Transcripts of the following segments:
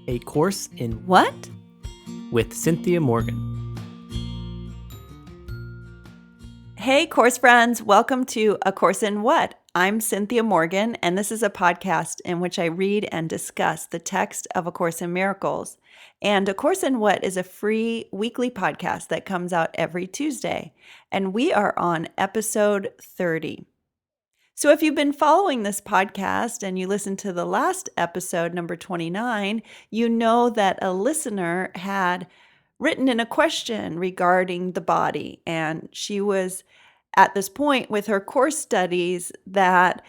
A Course in What? with Cynthia Morgan. Hey, course friends, welcome to A Course in What? I'm Cynthia Morgan, and this is a podcast in which I read and discuss the text of A Course in Miracles. And A Course in What is a free weekly podcast that comes out every Tuesday, and we are on episode 30. So if you've been following this podcast and you listened to the last episode, number 29, you know that a listener had written in a question regarding the body. And she was at this point with her course studies that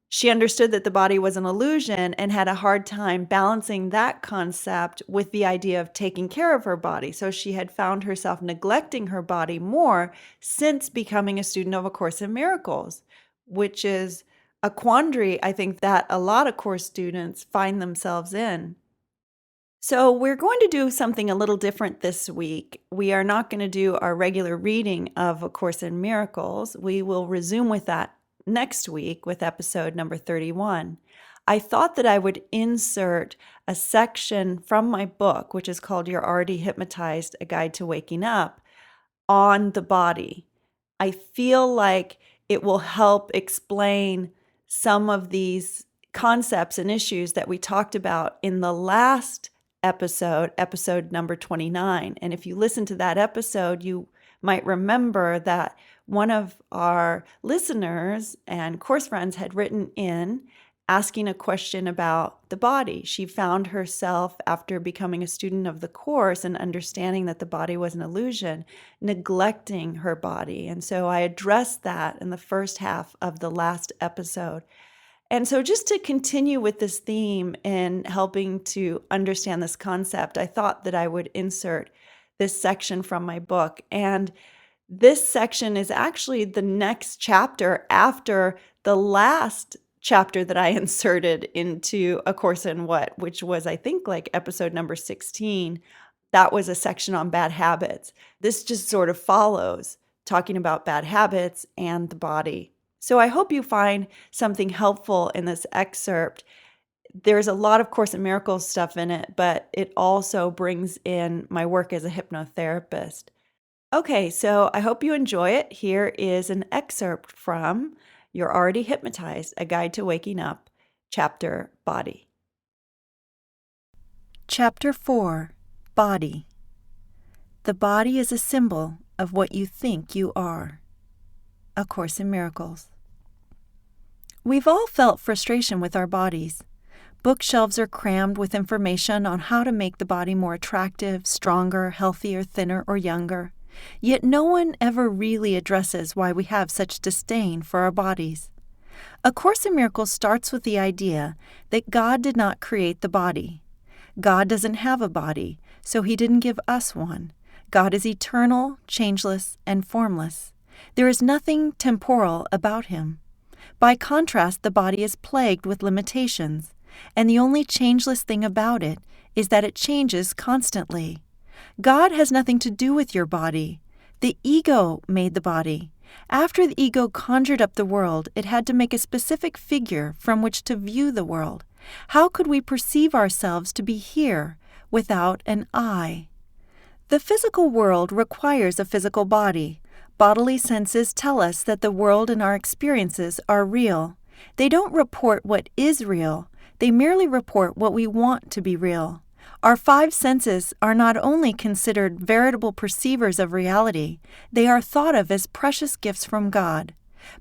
she understood that the body was an illusion and had a hard time balancing that concept with the idea of taking care of her body. So she had found herself neglecting her body more since becoming a student of A Course in Miracles, which is a quandary I think that a lot of course students find themselves in. So we're going to do something a little different this week. We are not going to do our regular reading of A Course in Miracles. We will resume with that next week with episode number 31. I thought that I would insert a section from my book, which is called You're Already Hypnotized, A Guide to Waking Up, on the body. I feel like it will help explain some of these concepts and issues that we talked about in the last episode number 29. And if you listen to that episode, you might remember that one of our listeners and course friends had written in asking a question about the body. She found herself, after becoming a student of the course and understanding that the body was an illusion, neglecting her body. And so I addressed that in the first half of the last episode. And so just to continue with this theme and helping to understand this concept, I thought that I would insert this section from my book. And this section is actually the next chapter after the last chapter that I inserted into A Course in What, which was, I think, like episode number 16. That was a section on bad habits. This just sort of follows, talking about bad habits and the body. So I hope you find something helpful in this excerpt. There's a lot of Course in Miracles stuff in it, but it also brings in my work as a hypnotherapist. Okay, so I hope you enjoy it. Here is an excerpt from You're Already Hypnotized, A Guide to Waking Up, Chapter Body. Chapter 4, Body. The body is a symbol of what you think you are. A Course in Miracles. We've all felt frustration with our bodies. Bookshelves are crammed with information on how to make the body more attractive, stronger, healthier, thinner, or younger. Yet no one ever really addresses why we have such disdain for our bodies. A Course in Miracles starts with the idea that God did not create the body. God doesn't have a body, so He didn't give us one. God is eternal, changeless, and formless. There is nothing temporal about Him. By contrast, the body is plagued with limitations, and the only changeless thing about it is that it changes constantly. God has nothing to do with your body. The ego made the body. After the ego conjured up the world, it had to make a specific figure from which to view the world. How could we perceive ourselves to be here without an I? The physical world requires a physical body. Bodily senses tell us that the world and our experiences are real. They don't report what is real. They merely report what we want to be real. Our five senses are not only considered veritable perceivers of reality, they are thought of as precious gifts from God.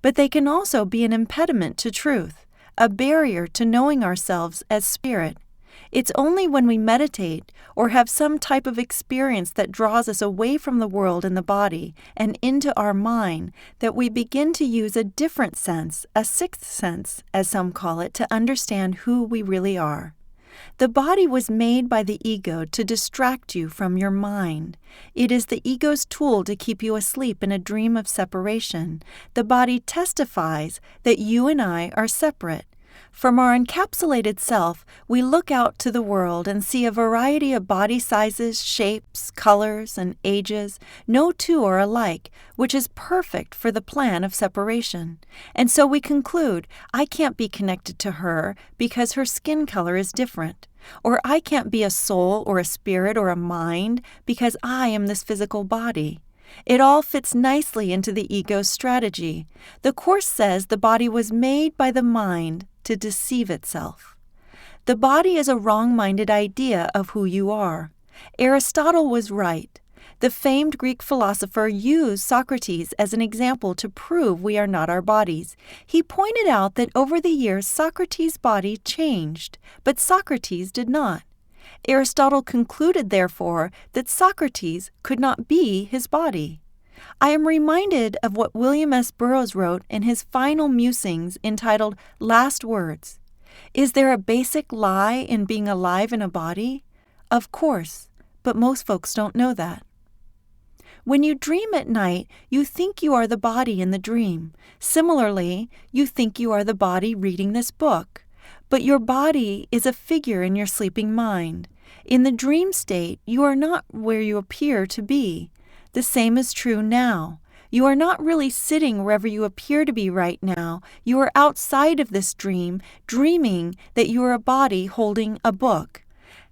But they can also be an impediment to truth, a barrier to knowing ourselves as spirit. It's only when we meditate or have some type of experience that draws us away from the world and the body and into our mind that we begin to use a different sense, a sixth sense, as some call it, to understand who we really are. The body was made by the ego to distract you from your mind. It is the ego's tool to keep you asleep in a dream of separation. The body testifies that you and I are separate. From our encapsulated self, we look out to the world and see a variety of body sizes, shapes, colors, and ages. No two are alike, which is perfect for the plan of separation. And so we conclude, I can't be connected to her because her skin color is different. Or I can't be a soul or a spirit or a mind because I am this physical body. It all fits nicely into the ego's strategy. The Course says the body was made by the mind to deceive itself. The body is a wrong-minded idea of who you are. Aristotle was right. The famed Greek philosopher used Socrates as an example to prove we are not our bodies. He pointed out that over the years Socrates' body changed, but Socrates did not. Aristotle concluded, therefore, that Socrates could not be his body. I am reminded of what William S. Burroughs wrote in his final musings entitled Last Words. Is there a basic lie in being alive in a body? Of course, but most folks don't know that. When you dream at night, you think you are the body in the dream. Similarly, you think you are the body reading this book. But your body is a figure in your sleeping mind. In the dream state, you are not where you appear to be. The same is true now. You are not really sitting wherever you appear to be right now. You are outside of this dream, dreaming that you are a body holding a book.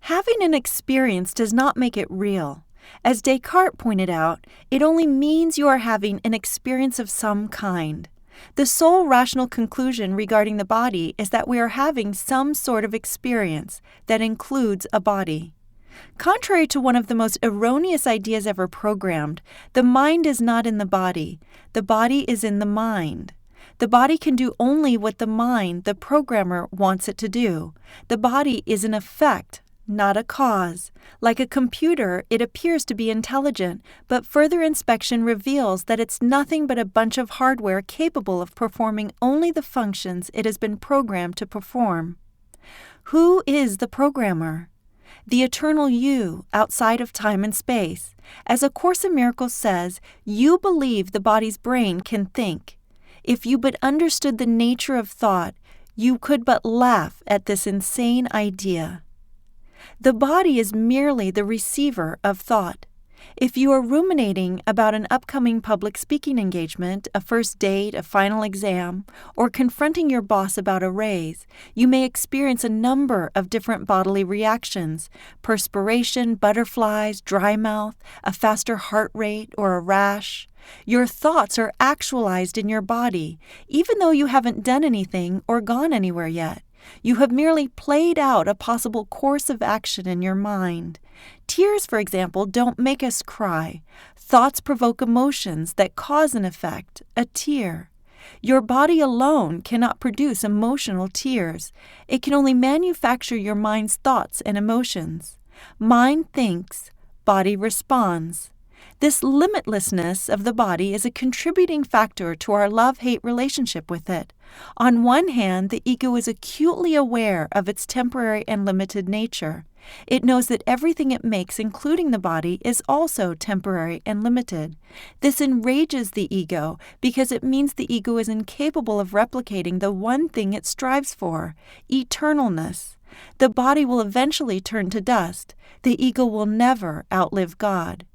Having an experience does not make it real. As Descartes pointed out, it only means you are having an experience of some kind. The sole rational conclusion regarding the body is that we are having some sort of experience that includes a body. Contrary to one of the most erroneous ideas ever programmed, the mind is not in the body is in the mind. The body can do only what the mind, the programmer, wants it to do. The body is an effect, not a cause. Like a computer, it appears to be intelligent, but further inspection reveals that it's nothing but a bunch of hardware capable of performing only the functions it has been programmed to perform. Who is the programmer? The eternal you, outside of time and space. As A Course in Miracles says, you believe the body's brain can think. If you but understood the nature of thought, you could but laugh at this insane idea. The body is merely the receiver of thought. If you are ruminating about an upcoming public speaking engagement, a first date, a final exam, or confronting your boss about a raise, you may experience a number of different bodily reactions: perspiration, butterflies, dry mouth, a faster heart rate, or a rash. Your thoughts are actualized in your body, even though you haven't done anything or gone anywhere yet. You have merely played out a possible course of action in your mind. Tears, for example, don't make us cry. Thoughts provoke emotions that cause an effect, a tear. Your body alone cannot produce emotional tears. It can only manufacture your mind's thoughts and emotions. Mind thinks, body responds. This limitlessness of the body is a contributing factor to our love-hate relationship with it. On one hand, the ego is acutely aware of its temporary and limited nature. It knows that everything it makes, including the body, is also temporary and limited. This enrages the ego because it means the ego is incapable of replicating the one thing it strives for, eternalness. The body will eventually turn to dust. The ego will never outlive God.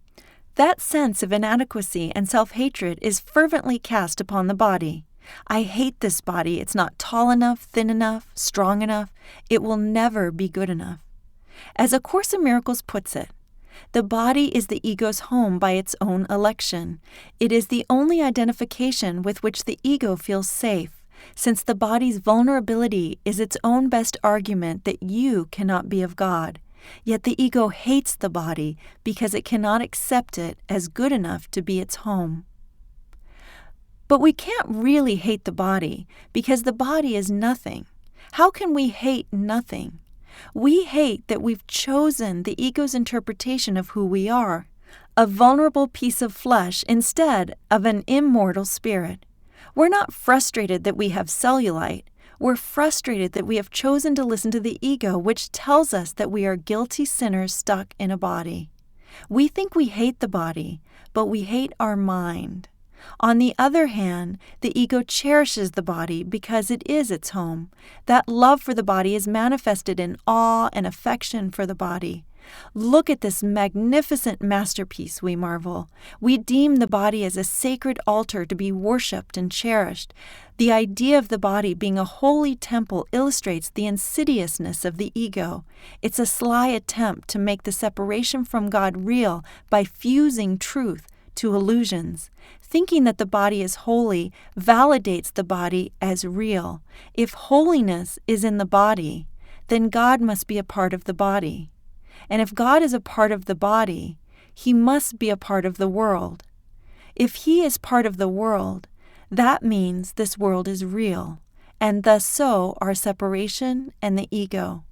That sense of inadequacy and self-hatred is fervently cast upon the body. I hate this body. It's not tall enough, thin enough, strong enough. It will never be good enough. As A Course in Miracles puts it, the body is the ego's home by its own election. It is the only identification with which the ego feels safe, since the body's vulnerability is its own best argument that you cannot be of God. Yet the ego hates the body because it cannot accept it as good enough to be its home. But we can't really hate the body because the body is nothing. How can we hate nothing? We hate that we've chosen the ego's interpretation of who we are, a vulnerable piece of flesh instead of an immortal spirit. We're not frustrated that we have cellulite. We're frustrated that we have chosen to listen to the ego, which tells us that we are guilty sinners stuck in a body. We think we hate the body, but we hate our mind. On the other hand, the ego cherishes the body because it is its home. That love for the body is manifested in awe and affection for the body. Look at this magnificent masterpiece, we marvel. We deem the body as a sacred altar to be worshipped and cherished. The idea of the body being a holy temple illustrates the insidiousness of the ego. It's a sly attempt to make the separation from God real by fusing truth to illusions. Thinking that the body is holy validates the body as real. If holiness is in the body, then God must be a part of the body. And if God is a part of the body, He must be a part of the world. If He is part of the world, that means this world is real, and thus so are separation and the ego.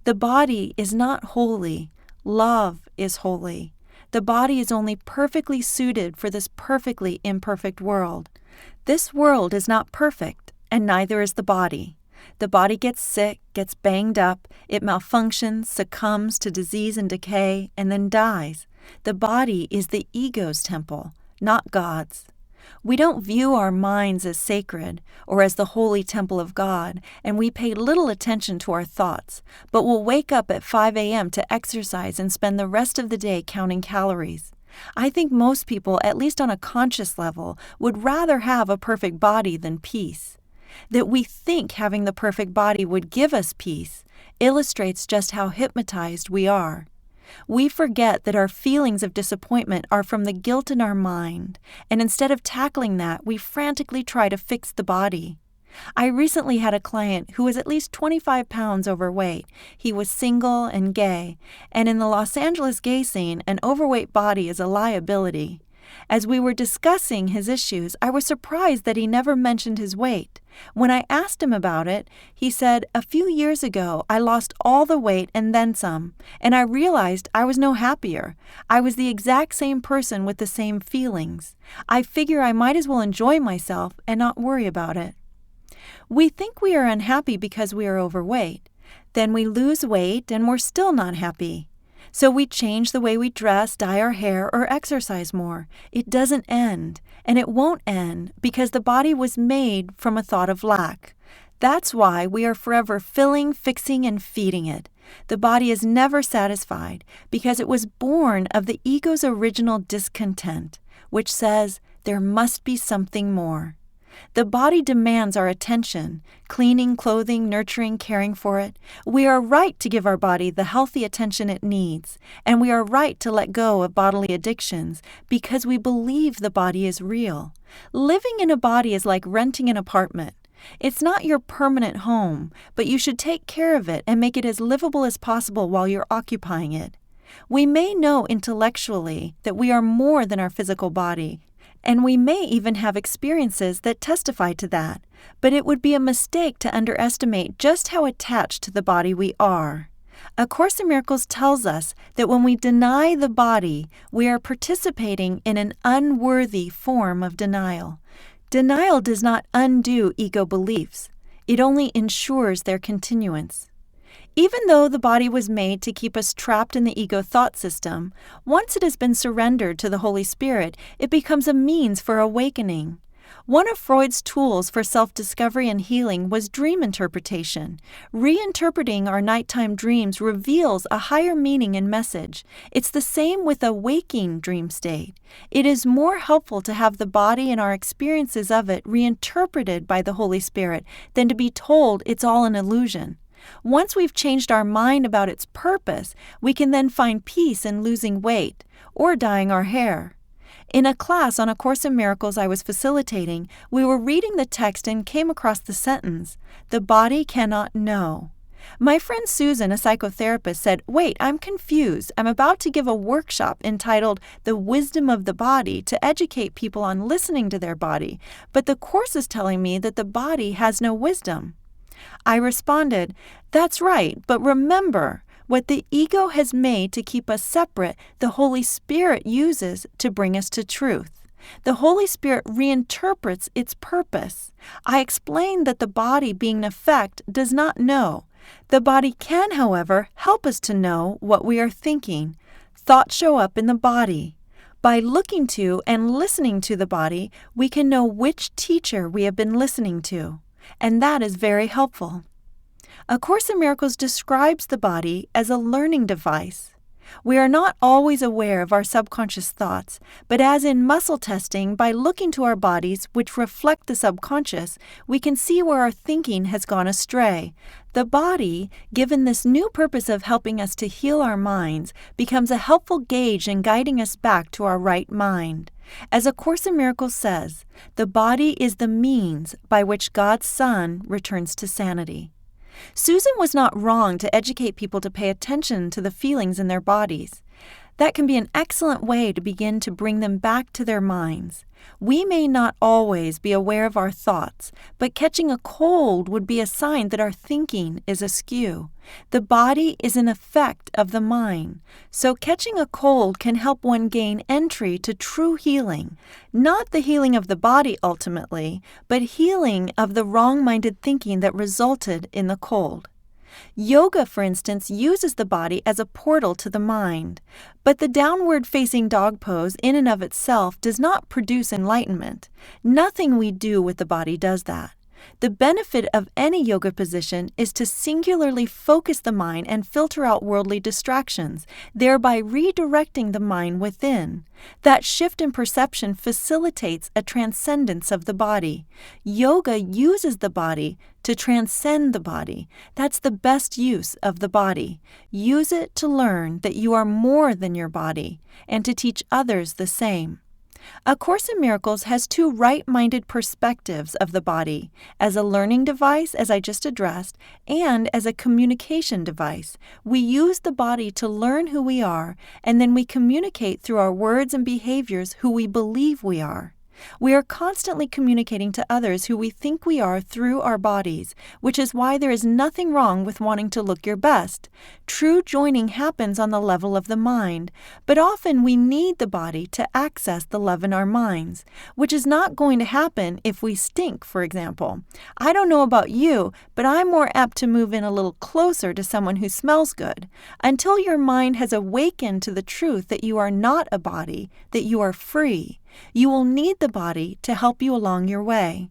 The body is not holy. Love is holy. The body is only perfectly suited for this perfectly imperfect world. This world is not perfect, and neither is the body. The body gets sick, gets banged up, it malfunctions, succumbs to disease and decay, and then dies. The body is the ego's temple, not God's. We don't view our minds as sacred or as the holy temple of God, and we pay little attention to our thoughts, but we'll wake up at 5 a.m. to exercise and spend the rest of the day counting calories. I think most people, at least on a conscious level, would rather have a perfect body than peace. That we think having the perfect body would give us peace illustrates just how hypnotized we are. We forget that our feelings of disappointment are from the guilt in our mind, and instead of tackling that, we frantically try to fix the body. I recently had a client who was at least 25 pounds overweight. He was single and gay, and in the Los Angeles gay scene, an overweight body is a liability. As we were discussing his issues, I was surprised that he never mentioned his weight. When I asked him about it, he said, "A few years ago, I lost all the weight and then some, and I realized I was no happier. I was the exact same person with the same feelings. I figure I might as well enjoy myself and not worry about it." We think we are unhappy because we are overweight. Then we lose weight and we're still not happy. So we change the way we dress, dye our hair, or exercise more. It doesn't end, and it won't end because the body was made from a thought of lack. That's why we are forever filling, fixing, and feeding it. The body is never satisfied because it was born of the ego's original discontent, which says there must be something more. The body demands our attention, cleaning, clothing, nurturing, caring for it. We are right to give our body the healthy attention it needs, and we are right to let go of bodily addictions because we believe the body is real. Living in a body is like renting an apartment. It's not your permanent home, but you should take care of it and make it as livable as possible while you're occupying it. We may know intellectually that we are more than our physical body, and we may even have experiences that testify to that, but it would be a mistake to underestimate just how attached to the body we are. A Course in Miracles tells us that when we deny the body, we are participating in an unworthy form of denial. Denial does not undo ego beliefs. It only ensures their continuance. Even though the body was made to keep us trapped in the ego thought system, once it has been surrendered to the Holy Spirit, it becomes a means for awakening. One of Freud's tools for self-discovery and healing was dream interpretation. Reinterpreting our nighttime dreams reveals a higher meaning and message. It's the same with a waking dream state. It is more helpful to have the body and our experiences of it reinterpreted by the Holy Spirit than to be told it's all an illusion. Once we've changed our mind about its purpose, we can then find peace in losing weight or dyeing our hair. In a class on A Course in Miracles I was facilitating, we were reading the text and came across the sentence, "The body cannot know." My friend Susan, a psychotherapist, said, "Wait, I'm confused. I'm about to give a workshop entitled The Wisdom of the Body to educate people on listening to their body, but the Course is telling me that the body has no wisdom." I responded, "That's right, but remember, what the ego has made to keep us separate, the Holy Spirit uses to bring us to truth. The Holy Spirit reinterprets its purpose. I explained that the body, being an effect, does not know. The body can, however, help us to know what we are thinking. Thoughts show up in the body. By looking to and listening to the body, we can know which teacher we have been listening to, and that is very helpful. A Course in Miracles describes the body as a learning device. We are not always aware of our subconscious thoughts, but as in muscle testing, by looking to our bodies, which reflect the subconscious, we can see where our thinking has gone astray. The body, given this new purpose of helping us to heal our minds, becomes a helpful gauge in guiding us back to our right mind. As A Course in Miracles says, the body is the means by which God's Son returns to sanity. Susan was not wrong to educate people to pay attention to the feelings in their bodies. That can be an excellent way to begin to bring them back to their minds. We may not always be aware of our thoughts, but catching a cold would be a sign that our thinking is askew. The body is an effect of the mind, so catching a cold can help one gain entry to true healing. Not the healing of the body ultimately, but healing of the wrong-minded thinking that resulted in the cold. Yoga, for instance, uses the body as a portal to the mind, but the downward-facing dog pose in and of itself does not produce enlightenment. Nothing we do with the body does that. The benefit of any yoga position is to singularly focus the mind and filter out worldly distractions, thereby redirecting the mind within. That shift in perception facilitates a transcendence of the body. Yoga uses the body to transcend the body. That's the best use of the body. Use it to learn that you are more than your body, and to teach others the same. A Course in Miracles has two right-minded perspectives of the body, as a learning device, as I just addressed, and as a communication device. We use the body to learn who we are, and then we communicate through our words and behaviors who we believe we are. We are constantly communicating to others who we think we are through our bodies, which is why there is nothing wrong with wanting to look your best. True joining happens on the level of the mind, but often we need the body to access the love in our minds, which is not going to happen if we stink, for example. I don't know about you, but I'm more apt to move in a little closer to someone who smells good. Until your mind has awakened to the truth that you are not a body, that you are free, you will need the body to help you along your way.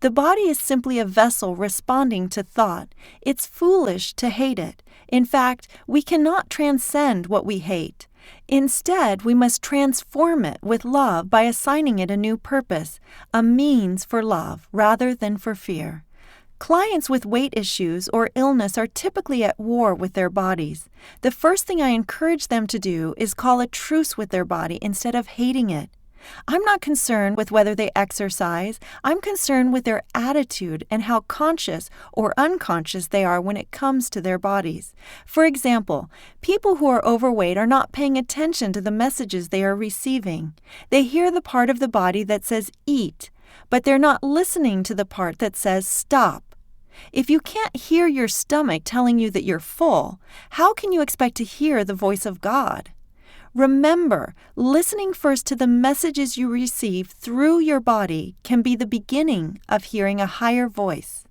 The body is simply a vessel responding to thought. It's foolish to hate it. In fact, we cannot transcend what we hate. Instead, we must transform it with love by assigning it a new purpose, a means for love rather than for fear. Clients with weight issues or illness are typically at war with their bodies. The first thing I encourage them to do is call a truce with their body instead of hating it. I'm not concerned with whether they exercise. I'm concerned with their attitude and how conscious or unconscious they are when it comes to their bodies. For example, people who are overweight are not paying attention to the messages they are receiving. They hear the part of the body that says eat, but they're not listening to the part that says stop. If you can't hear your stomach telling you that you're full, how can you expect to hear the voice of God? Remember, listening first to the messages you receive through your body can be the beginning of hearing a higher voice.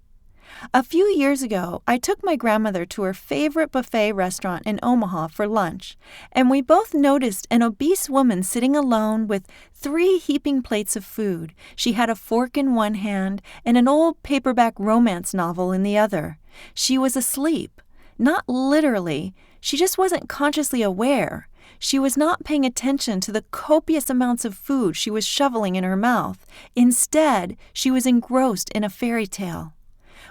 A few years ago, I took my grandmother to her favorite buffet restaurant in Omaha for lunch, and we both noticed an obese woman sitting alone with 3 heaping plates of food. She had a fork in one hand and an old paperback romance novel in the other. She was asleep. Not literally, she just wasn't consciously aware. She was not paying attention to the copious amounts of food she was shoveling in her mouth. Instead, she was engrossed in a fairy tale.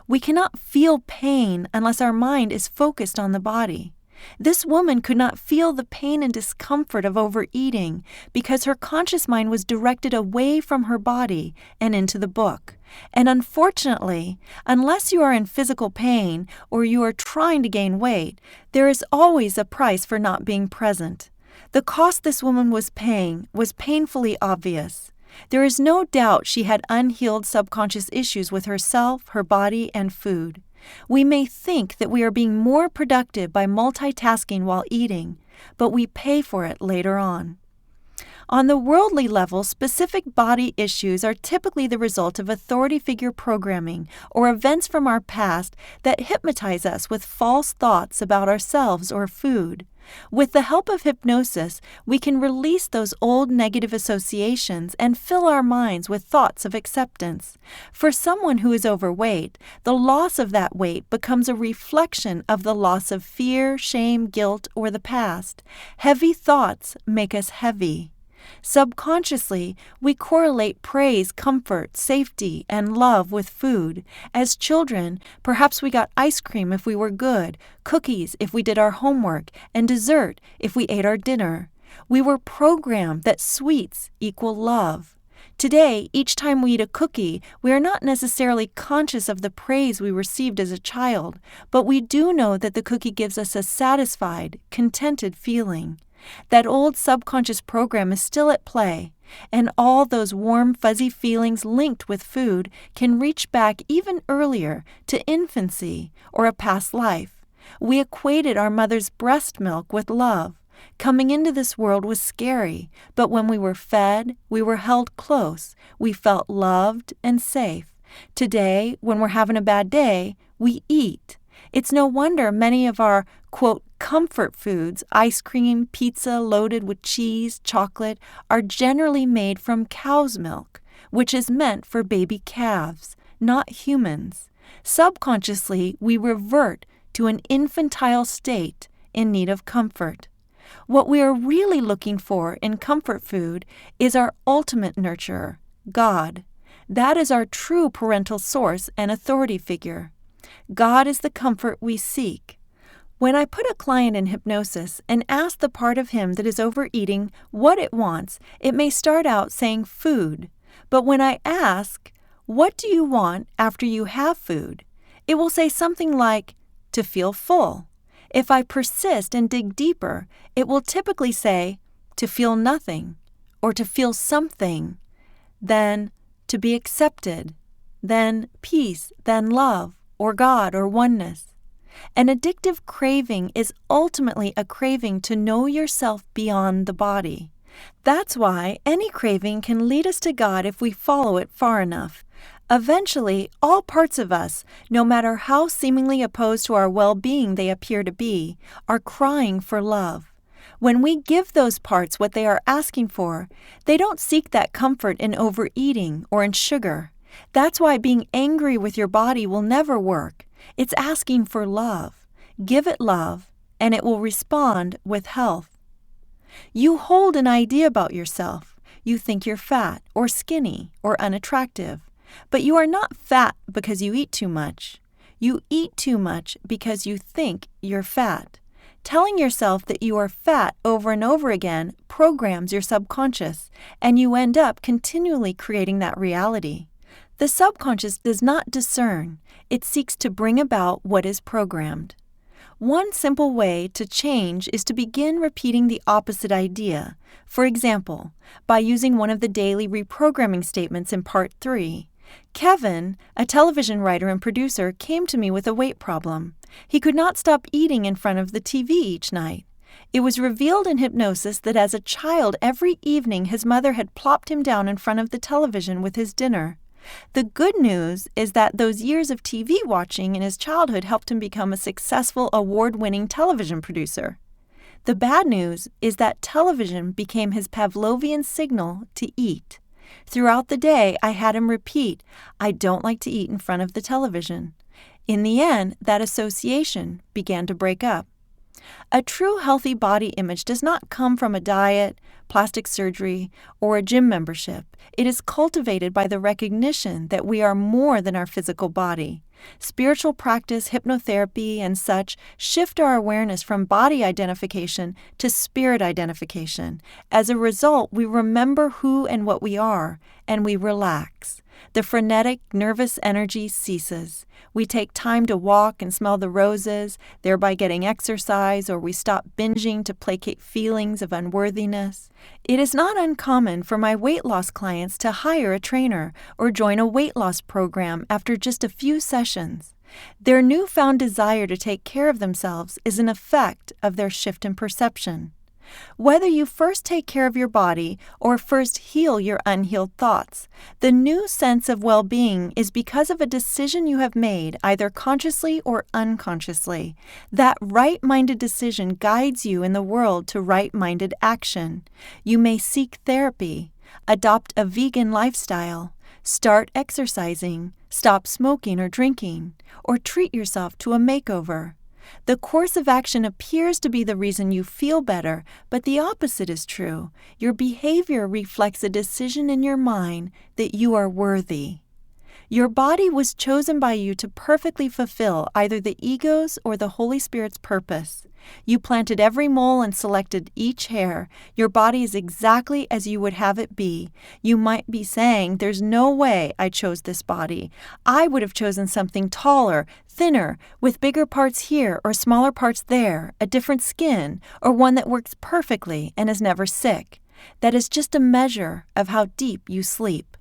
We cannot feel pain unless our mind is focused on the body. This woman could not feel the pain and discomfort of overeating because her conscious mind was directed away from her body and into the book. And unfortunately, unless you are in physical pain or you are trying to gain weight, there is always a price for not being present. The cost this woman was paying was painfully obvious. There is no doubt she had unhealed subconscious issues with herself, her body, and food. We may think that we are being more productive by multitasking while eating, but we pay for it later on. On the worldly level, specific body issues are typically the result of authority figure programming or events from our past that hypnotize us with false thoughts about ourselves or food. With the help of hypnosis, we can release those old negative associations and fill our minds with thoughts of acceptance. For someone who is overweight, the loss of that weight becomes a reflection of the loss of fear, shame, guilt, or the past. Heavy thoughts make us heavy. Subconsciously, we correlate praise, comfort, safety, and love with food. As children, perhaps we got ice cream if we were good, cookies if we did our homework, and dessert if we ate our dinner. We were programmed that sweets equal love. Today, each time we eat a cookie, we are not necessarily conscious of the praise we received as a child, but we do know that the cookie gives us a satisfied, contented feeling. That old subconscious program is still at play, and all those warm, fuzzy feelings linked with food can reach back even earlier to infancy or a past life. We equated our mother's breast milk with love. Coming into this world was scary, but when we were fed, we were held close, we felt loved and safe. Today, when we're having a bad day, we eat. It's no wonder many of our, quote, comfort foods, ice cream, pizza loaded with cheese, chocolate, are generally made from cow's milk, which is meant for baby calves, not humans. Subconsciously, we revert to an infantile state in need of comfort. What we are really looking for in comfort food is our ultimate nurturer, God. That is our true parental source and authority figure. God is the comfort we seek. When I put a client in hypnosis and ask the part of him that is overeating what it wants, it may start out saying food. But when I ask, what do you want after you have food? It will say something like, to feel full. If I persist and dig deeper, it will typically say, to feel nothing, or to feel something, then to be accepted, then peace, then love, or God, or oneness. An addictive craving is ultimately a craving to know yourself beyond the body. That's why any craving can lead us to God if we follow it far enough. Eventually, all parts of us, no matter how seemingly opposed to our well-being they appear to be, are crying for love. When we give those parts what they are asking for, they don't seek that comfort in overeating or in sugar. That's why being angry with your body will never work. It's asking for love. Give it love, and it will respond with health. You hold an idea about yourself. You think you're fat or skinny or unattractive. But you are not fat because you eat too much. You eat too much because you think you're fat. Telling yourself that you are fat over and over again programs your subconscious, and you end up continually creating that reality. The subconscious does not discern. It seeks to bring about what is programmed. One simple way to change is to begin repeating the opposite idea. For example, by using one of the daily reprogramming statements in Part 3. Kevin, a television writer and producer, came to me with a weight problem. He could not stop eating in front of the TV each night. It was revealed in hypnosis that as a child, every evening his mother had plopped him down in front of the television with his dinner. The good news is that those years of TV watching in his childhood helped him become a successful award-winning television producer. The bad news is that television became his Pavlovian signal to eat. Throughout the day, I had him repeat, I don't like to eat in front of the television. In the end, that association began to break up. A true healthy body image does not come from a diet, plastic surgery, or a gym membership. It is cultivated by the recognition that we are more than our physical body. Spiritual practice, hypnotherapy, and such shift our awareness from body identification to spirit identification. As a result, we remember who and what we are, and we relax. The frenetic, nervous energy ceases. We take time to walk and smell the roses, thereby getting exercise, or we stop binging to placate feelings of unworthiness. It is not uncommon for my weight loss clients to hire a trainer or join a weight loss program after just a few sessions. Their newfound desire to take care of themselves is an effect of their shift in perception. Whether you first take care of your body or first heal your unhealed thoughts, the new sense of well-being is because of a decision you have made, either consciously or unconsciously. That right-minded decision guides you in the world to right-minded action. You may seek therapy, adopt a vegan lifestyle, start exercising, stop smoking or drinking, or treat yourself to a makeover. The course of action appears to be the reason you feel better, but the opposite is true. Your behavior reflects a decision in your mind that you are worthy. Your body was chosen by you to perfectly fulfill either the ego's or the Holy Spirit's purpose. You planted every mole and selected each hair. Your body is exactly as you would have it be. You might be saying, "There's no way I chose this body. I would have chosen something taller, thinner, with bigger parts here or smaller parts there, a different skin, or one that works perfectly and is never sick." That is just a measure of how deep you sleep.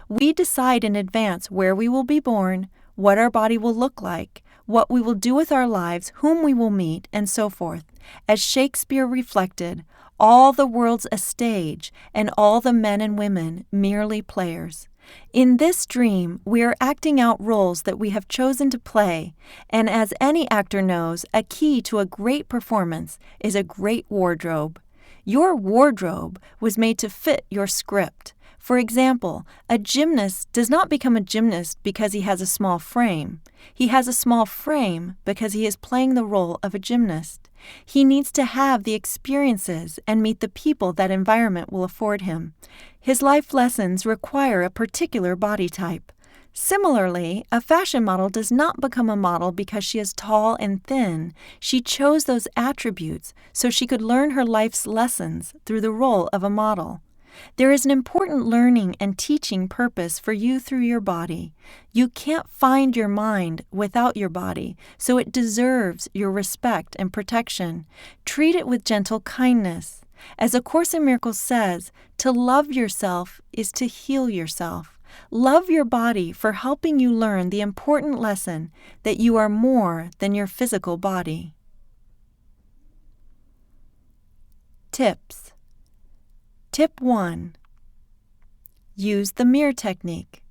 We decide in advance where we will be born, what our body will look like, what we will do with our lives, whom we will meet, and so forth. As Shakespeare reflected, all the world's a stage, and all the men and women merely players. In this dream, we are acting out roles that we have chosen to play, and as any actor knows, a key to a great performance is a great wardrobe. Your wardrobe was made to fit your script. For example, a gymnast does not become a gymnast because he has a small frame. He has a small frame because he is playing the role of a gymnast. He needs to have the experiences and meet the people that environment will afford him. His life lessons require a particular body type. Similarly, a fashion model does not become a model because she is tall and thin. She chose those attributes so she could learn her life's lessons through the role of a model. There is an important learning and teaching purpose for you through your body. You can't find your mind without your body, so it deserves your respect and protection. Treat it with gentle kindness. As A Course in Miracles says, to love yourself is to heal yourself. Love your body for helping you learn the important lesson that you are more than your physical body. Tips. Tip 1. Use the mirror technique.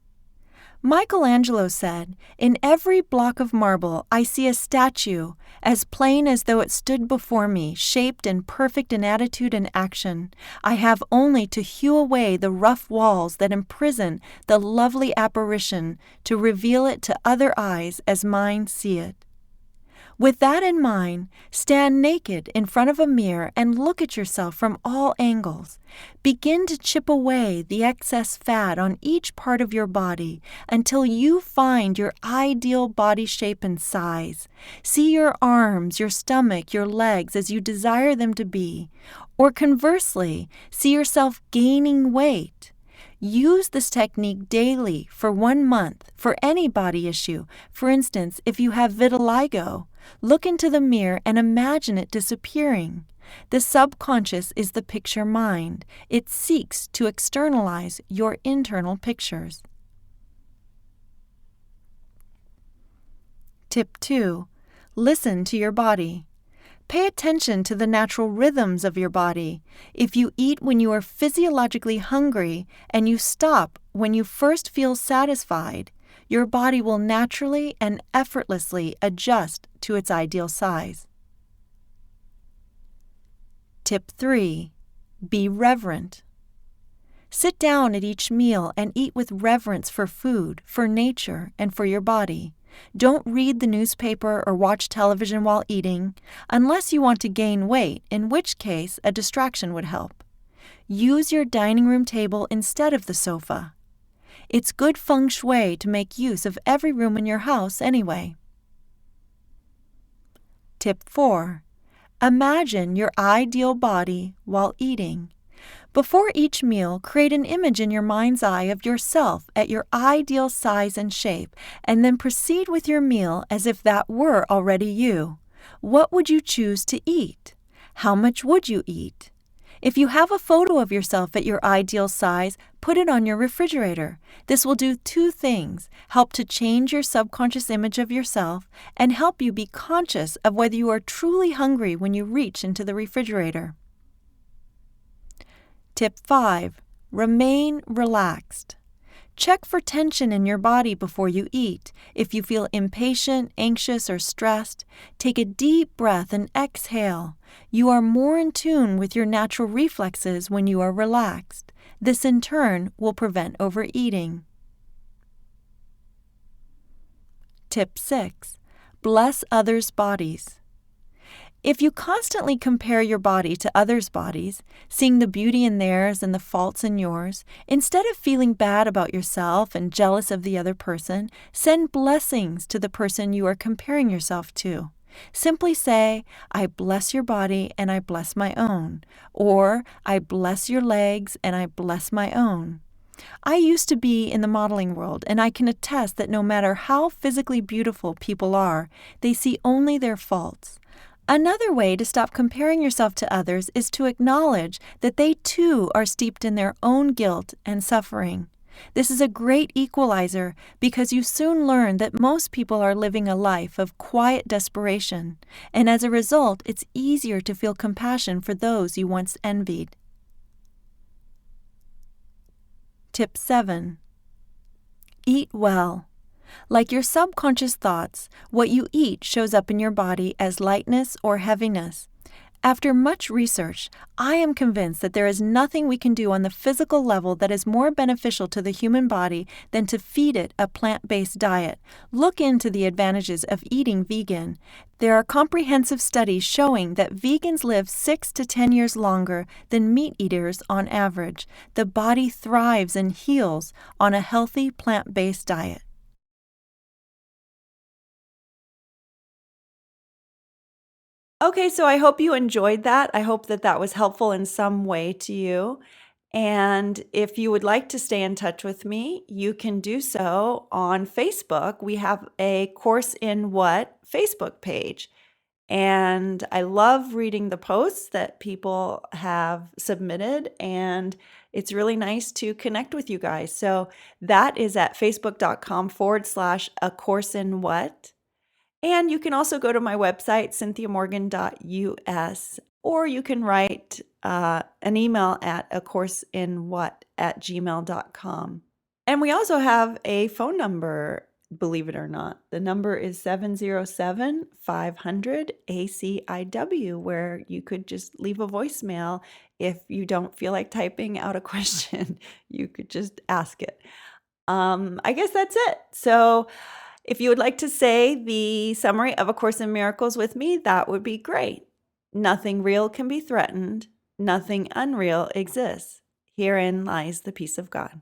Michelangelo said, "In every block of marble I see a statue, as plain as though it stood before me, shaped and perfect in attitude and action. I have only to hew away the rough walls that imprison the lovely apparition to reveal it to other eyes as mine see it." With that in mind, stand naked in front of a mirror and look at yourself from all angles. Begin to chip away the excess fat on each part of your body until you find your ideal body shape and size. See your arms, your stomach, your legs as you desire them to be. Or conversely, see yourself gaining weight. Use this technique daily for 1 month for any body issue. For instance, if you have vitiligo, look into the mirror and imagine it disappearing. The subconscious is the picture mind. It seeks to externalize your internal pictures. Tip 2. Listen to your body. Pay attention to the natural rhythms of your body. If you eat when you are physiologically hungry and you stop when you first feel satisfied, your body will naturally and effortlessly adjust to its ideal size. Tip 3. Be reverent. Sit down at each meal and eat with reverence for food, for nature, and for your body. Don't read the newspaper or watch television while eating, unless you want to gain weight, in which case a distraction would help. Use your dining room table instead of the sofa. It's good feng shui to make use of every room in your house anyway. Tip 4. Imagine your ideal body while eating. Before each meal, create an image in your mind's eye of yourself at your ideal size and shape, and then proceed with your meal as if that were already you. What would you choose to eat? How much would you eat? If you have a photo of yourself at your ideal size, put it on your refrigerator. This will do 2 things: help to change your subconscious image of yourself and help you be conscious of whether you are truly hungry when you reach into the refrigerator. Tip 5. Remain relaxed. Check for tension in your body before you eat. If you feel impatient, anxious, or stressed, take a deep breath and exhale. You are more in tune with your natural reflexes when you are relaxed. This in turn will prevent overeating. Tip 6. Bless others' bodies. If you constantly compare your body to others' bodies, seeing the beauty in theirs and the faults in yours, instead of feeling bad about yourself and jealous of the other person, send blessings to the person you are comparing yourself to. Simply say, I bless your body and I bless my own, or I bless your legs and I bless my own. I used to be in the modeling world, and I can attest that no matter how physically beautiful people are, they see only their faults. Another way to stop comparing yourself to others is to acknowledge that they too are steeped in their own guilt and suffering. This is a great equalizer because you soon learn that most people are living a life of quiet desperation, and as a result, it's easier to feel compassion for those you once envied. Tip 7. Eat well. Like your subconscious thoughts, what you eat shows up in your body as lightness or heaviness. After much research, I am convinced that there is nothing we can do on the physical level that is more beneficial to the human body than to feed it a plant-based diet. Look into the advantages of eating vegan. There are comprehensive studies showing that vegans live 6 to 10 years longer than meat eaters on average. The body thrives and heals on a healthy plant-based diet. Okay, so I hope you enjoyed that. I hope that that was helpful in some way to you. And if you would like to stay in touch with me, you can do so on Facebook. We have a Course in What Facebook page. And I love reading the posts that people have submitted, and it's really nice to connect with you guys. So that is at facebook.com/A Course in What. And you can also go to my website, cynthiamorgan.us, or you can write an email at acourseinwhat@gmail.com. And we also have a phone number, believe it or not. The number is 707-500-ACIW, where you could just leave a voicemail if you don't feel like typing out a question. You could just ask it. I guess that's it. So if you would like to say the summary of A Course in Miracles with me, that would be great. Nothing real can be threatened. Nothing unreal exists. Herein lies the peace of God.